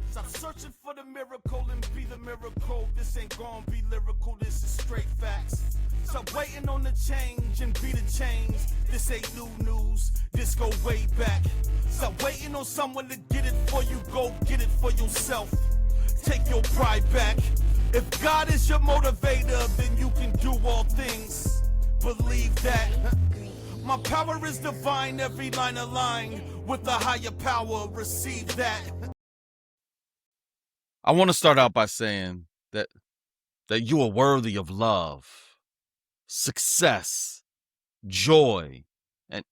Stop searching for the miracle and be the miracle. This ain't gonna be lyrical, this is straight facts. Stop waiting on the change and be the change. This ain't new news, this go way back. Stop waiting on someone to get it for you, go get it for yourself. Take your pride back. If God is your motivator, then you can do all things. Believe that. My power is divine, every line aligned with a higher power, receive that. I want to start out by saying that you are worthy of love, success, joy, and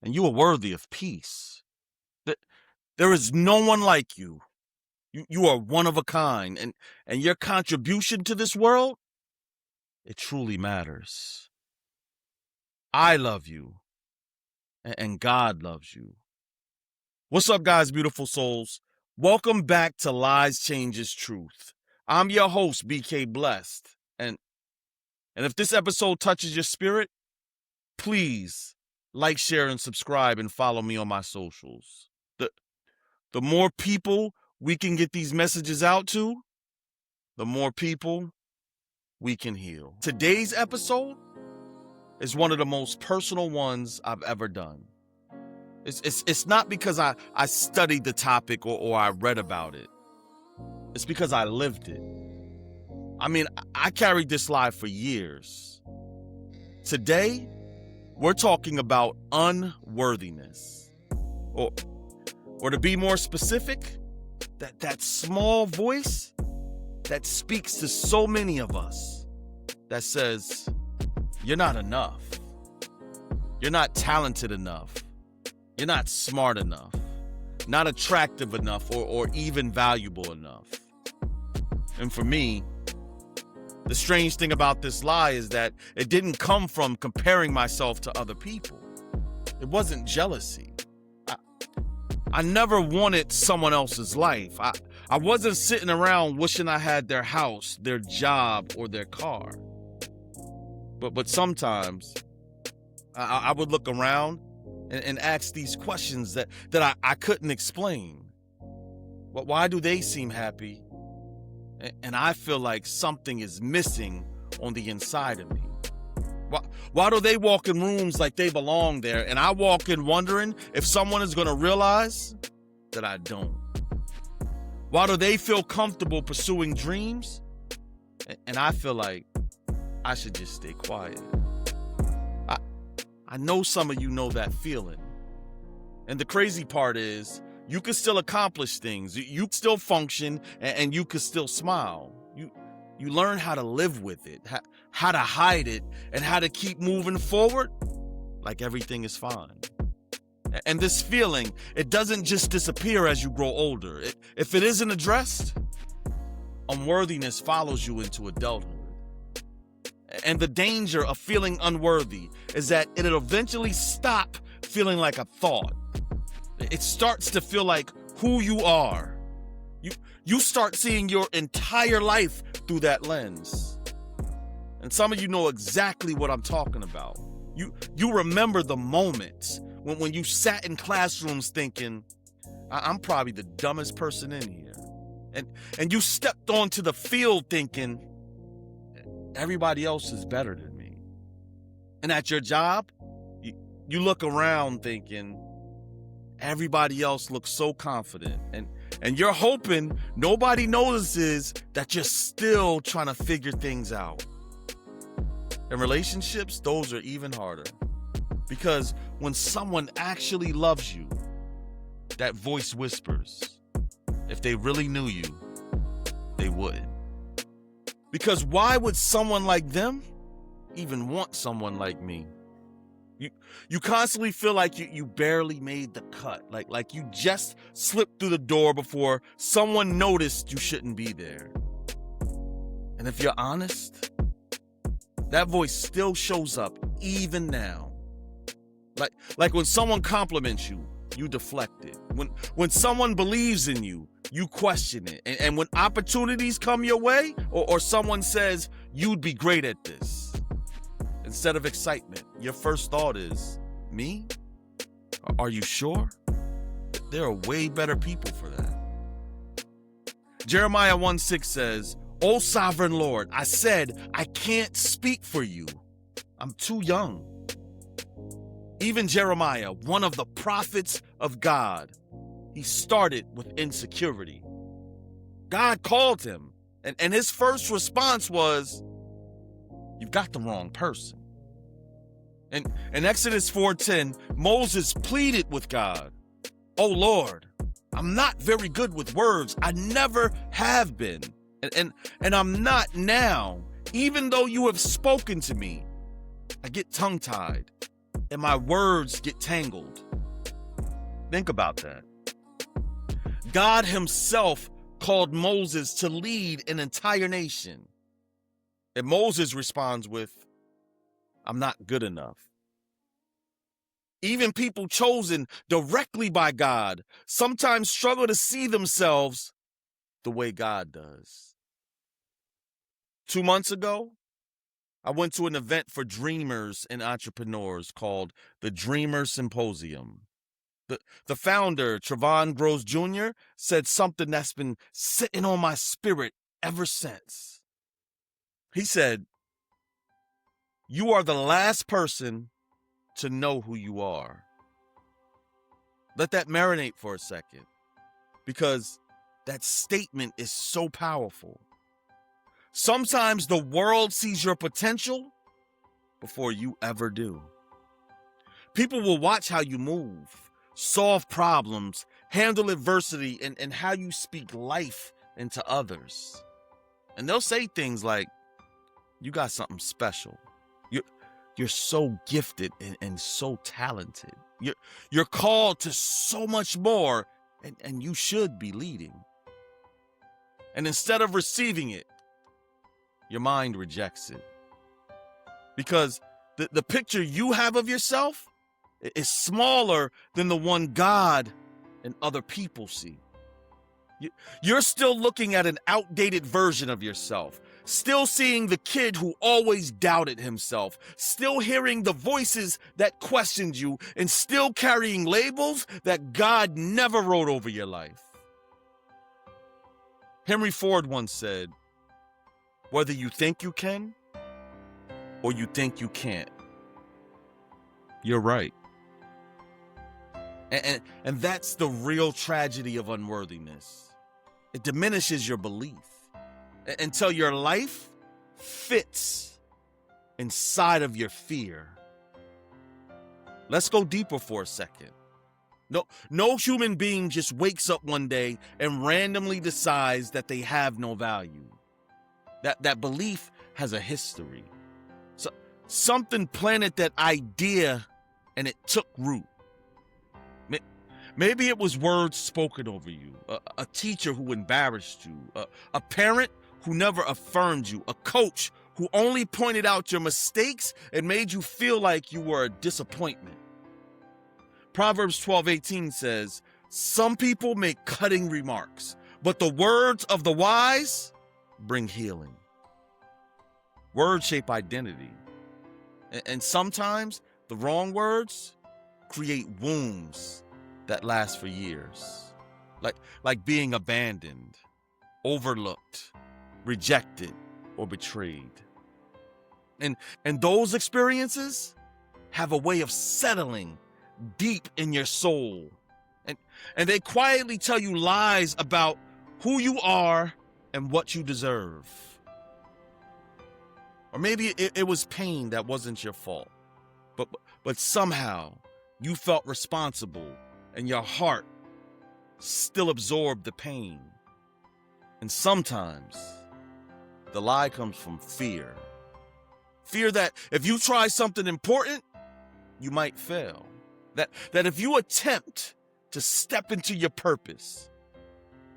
you are worthy of peace. That there is no one like you. You are one of a kind, and your contribution to this world, it truly matters. I love you, and God loves you. What's up, guys, beautiful souls? Welcome back to Lies Changes Truth. I'm your host, BK Blessed, and if this episode touches your spirit, please like, share, and subscribe, and follow me on my socials. The more people we can get these messages out to, the more people we can heal. Today's episode is one of the most personal ones I've ever done. It's not because I studied the topic or I read about it. It's because I lived it. I mean, I carried this lie for years. Today, we're talking about unworthiness. Or to be more specific, that small voice that speaks to so many of us that says, you're not enough. You're not talented enough. You're not smart enough, not attractive enough, or even valuable enough. And for me, the strange thing about this lie is that it didn't come from comparing myself to other people. It wasn't jealousy. I never wanted someone else's life. I wasn't sitting around wishing I had their house, their job, or their car. But sometimes I would look around and ask these questions that I couldn't explain. But why do they seem happy? And I feel like something is missing on the inside of me. Why do they walk in rooms like they belong there, and I walk in wondering if someone is going to realize that I don't? Why do they feel comfortable pursuing dreams, and I feel like I should just stay quiet? I know some of you know that feeling. And the crazy part is, you can still accomplish things. You can still function, and you can still smile. You learn how to live with it, how to hide it, and how to keep moving forward like everything is fine. And this feeling, it doesn't just disappear as you grow older. If it isn't addressed, unworthiness follows you into adulthood. And the danger of feeling unworthy is that it'll eventually stop feeling like a thought. It starts to feel like who you are. You start seeing your entire life through that lens. And some of you know exactly what I'm talking about. You remember the moments when you sat in classrooms thinking, I'm probably the dumbest person in here. And you stepped onto the field thinking, everybody else is better than me. And at your job, you look around thinking, everybody else looks so confident. And you're hoping nobody notices that you're still trying to figure things out. In relationships, those are even harder. Because when someone actually loves you, that voice whispers, if they really knew you, they wouldn't. Because why would someone like them even want someone like me? You constantly feel like you barely made the cut, like you just slipped through the door before someone noticed you shouldn't be there. And if you're honest, that voice still shows up even now. Like when someone compliments you, you deflect it. When someone believes in you, you question it. And when opportunities come your way, or someone says, you'd be great at this, instead of excitement, your first thought is, me? Are you sure? there are way better people for that. Jeremiah 1:6 says, "O sovereign Lord, I said, I can't speak for you. I'm too young." Even Jeremiah, one of the prophets of God, he started with insecurity. God called him, and his first response was, "You've got the wrong person." And in Exodus 4:10, Moses pleaded with God, "Oh Lord, I'm not very good with words. I never have been. And I'm not now. Even though you have spoken to me, I get tongue-tied and my words get tangled." Think about that. God himself called Moses to lead an entire nation. And Moses responds with, "I'm not good enough." Even people chosen directly by God sometimes struggle to see themselves the way God does. 2 months ago, I went to an event for dreamers and entrepreneurs called the Dreamer Symposium. The founder, Trevon Gross Jr., said something that's been sitting on my spirit ever since. He said, "You are the last person to know who you are." Let that marinate for a second, because that statement is so powerful. Sometimes the world sees your potential before you ever do. People will watch how you move, solve problems, handle adversity, and how you speak life into others. And they'll say things like, "You got something special. You're so gifted and so talented. You're called to so much more, and you should be leading." And instead of receiving it, your mind rejects it. Because the picture you have of yourself is smaller than the one God and other people see. You're still looking at an outdated version of yourself, still seeing the kid who always doubted himself, still hearing the voices that questioned you, and still carrying labels that God never wrote over your life. Henry Ford once said, "Whether you think you can or you think you can't, you're right." And that's the real tragedy of unworthiness. It diminishes your belief until your life fits inside of your fear. Let's go deeper for a second. No human being just wakes up one day and randomly decides that they have no value. That belief has a history. So something planted that idea and it took root. Maybe it was words spoken over you, a teacher who embarrassed you, a parent who never affirmed you, a coach who only pointed out your mistakes and made you feel like you were a disappointment. Proverbs 12:18 says, "Some people make cutting remarks, but the words of the wise bring healing." Words shape identity. And sometimes the wrong words create wounds that last for years. Like being abandoned, overlooked, rejected, or betrayed. And those experiences have a way of settling deep in your soul. And they quietly tell you lies about who you are and what you deserve. Or maybe it was pain that wasn't your fault. But somehow you felt responsible and your heart still absorbed the pain. And sometimes the lie comes from fear. Fear that if you try something important, you might fail. That if you attempt to step into your purpose,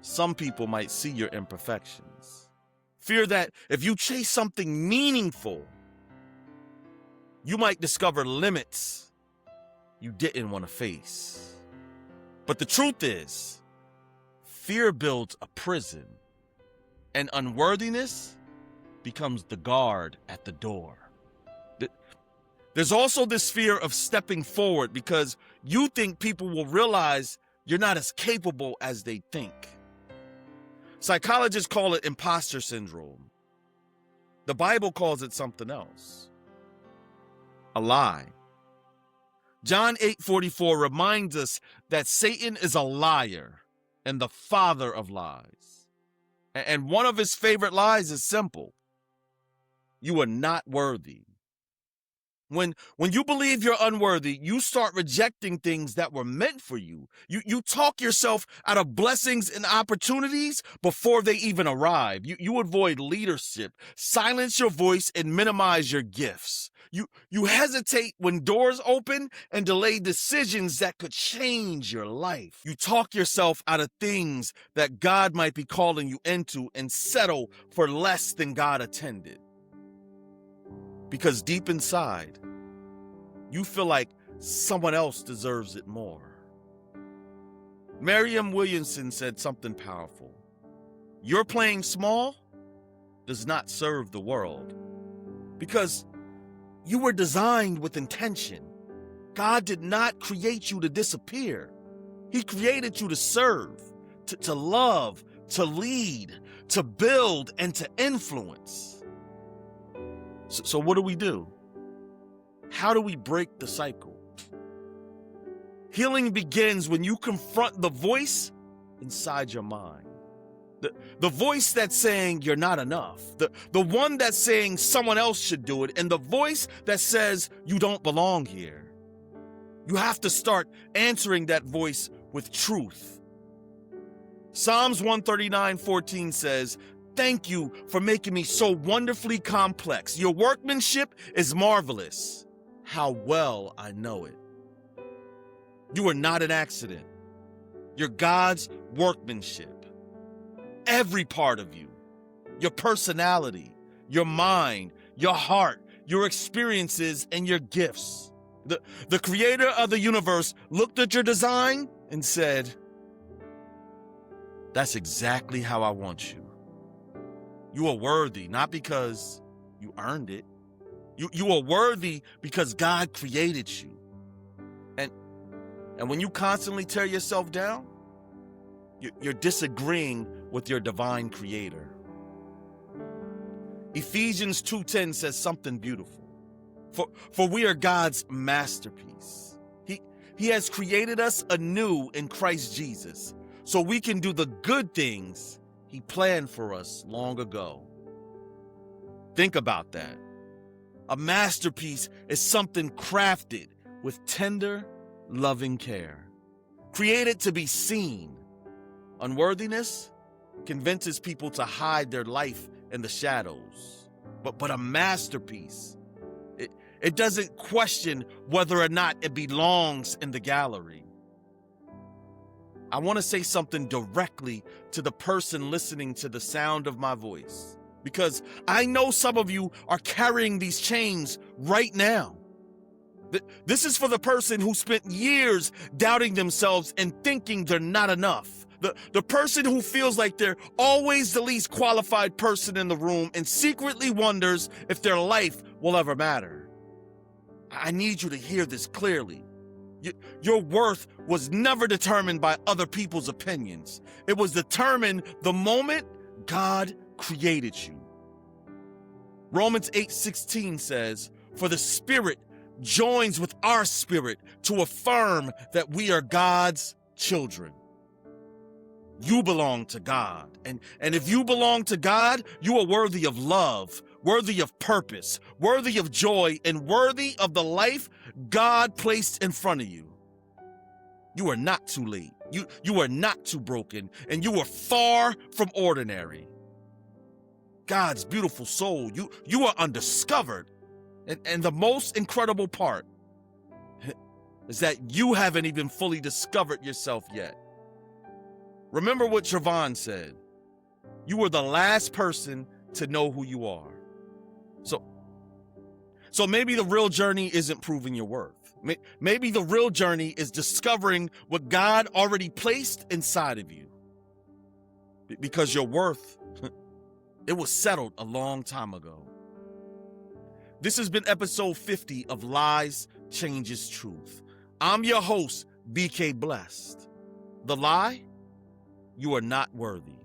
some people might see your imperfections. Fear that if you chase something meaningful, you might discover limits you didn't want to face. But the truth is, fear builds a prison, and unworthiness becomes the guard at the door. There's also this fear of stepping forward because you think people will realize you're not as capable as they think. Psychologists call it imposter syndrome. The Bible calls it something else. A lie. John 8:44 reminds us that Satan is a liar and the father of lies. And one of his favorite lies is simple. You are not worthy. When you believe you're unworthy, you start rejecting things that were meant for you. You talk yourself out of blessings and opportunities before they even arrive. You avoid leadership, silence your voice, and minimize your gifts. You hesitate when doors open and delay decisions that could change your life. You talk yourself out of things that God might be calling you into and settle for less than God intended. Because deep inside, you feel like someone else deserves it more. Mariam Williamson said something powerful. Your playing small does not serve the world. Because you were designed with intention. God did not create you to disappear. He created you to serve, to love, to lead, to build, and to influence. So what do? How do we break the cycle? Healing begins when you confront the voice inside your mind. The voice that's saying you're not enough. The one that's saying someone else should do it. And the voice that says you don't belong here. You have to start answering that voice with truth. Psalms 139:14 says, thank you for making me so wonderfully complex. Your workmanship is marvelous. How well I know it. You are not an accident. You're God's workmanship. Every part of you, your personality, your mind, your heart, your experiences, and your gifts. The creator of the universe looked at your design and said, that's exactly how I want you. You are worthy, not because you earned it. You are worthy because God created you. And when you constantly tear yourself down, you're disagreeing with your divine creator. Ephesians 2:10 says something beautiful. For we are God's masterpiece. He has created us anew in Christ Jesus, so we can do the good things He planned for us long ago. Think about that. A masterpiece is something crafted with tender, loving care. Created to be seen. Unworthiness convinces people to hide their life in the shadows. But a masterpiece, it doesn't question whether or not it belongs in the gallery. I want to say something directly to the person listening to the sound of my voice, because I know some of you are carrying these chains right now. This is for the person who spent years doubting themselves and thinking they're not enough. The person who feels like they're always the least qualified person in the room and secretly wonders if their life will ever matter. I need you to hear this clearly. Your worth was never determined by other people's opinions. It was determined the moment God created you. Romans 8:16 says, for the Spirit joins with our spirit to affirm that we are God's children. You belong to God. And if you belong to God, you are worthy of love, worthy of purpose, worthy of joy, and worthy of the life God placed in front of you. You are not too late. You are not too broken, and you are far from ordinary. God's beautiful soul, you are undiscovered. And the most incredible part is that you haven't even fully discovered yourself yet. Remember what Trevon said. You were the last person to know who you are. So maybe the real journey isn't proving your worth. Maybe the real journey is discovering what God already placed inside of you. Because your worth, it was settled a long time ago. This has been episode 50 of Lies Changes Truth. I'm your host, BK Blessed. The lie, you are not worthy.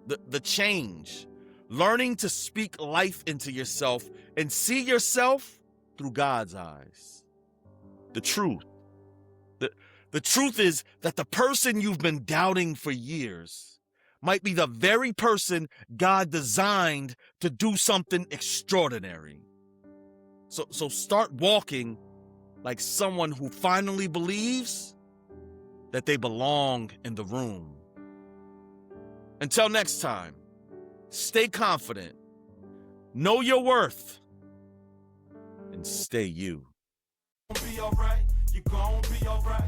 The change, learning to speak life into yourself and see yourself through God's eyes. The truth. The truth is that the person you've been doubting for years might be the very person God designed to do something extraordinary. So start walking like someone who finally believes that they belong in the room. Until next time, stay confident, know your worth, and stay you. Be alright, you gon' be alright.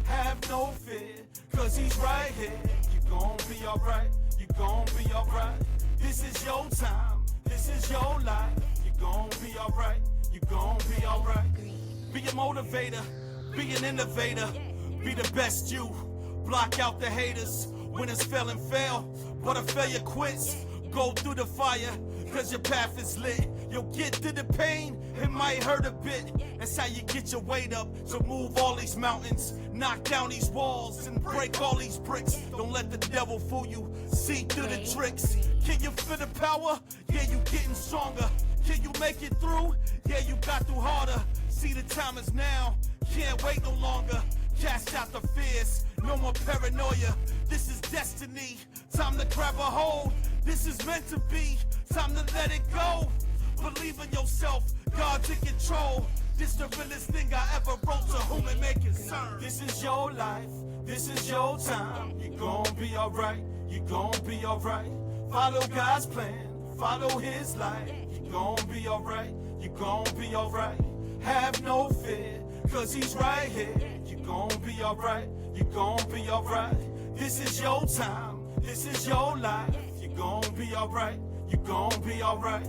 Have no fear, cause he's right here. You gon' be alright, you gon' be alright. This is your time, this is your life. You gon' be alright, you gon' be alright. Be a motivator, be an innovator. Be the best you, block out the haters. Winners fail and fail, but a failure quits. Go through the fire, cause your path is lit. You'll get through the pain, it might hurt a bit. That's how you get your weight up, so move all these mountains. Knock down these walls and break all these bricks. Don't let the devil fool you, see through the tricks. Can you feel the power? Yeah, you getting stronger. Can you make it through? Yeah, you got through harder. See the time is now, can't wait no longer. Cast out the fears, no more paranoia. This is destiny, time to grab a hold. This is meant to be, time to let it go. Believe in yourself, God's in control. This the realest thing I ever wrote, to whom it may concern. This is your life, this is your time. You gon' be alright, you gon' be alright. Follow God's plan, follow his light. You gon' be alright, you gon' be alright. Have no fear, cause he's right here. You gon' be alright, you gon' be alright. This is your time, this is your life. You gon' be alright, you gon' be alright.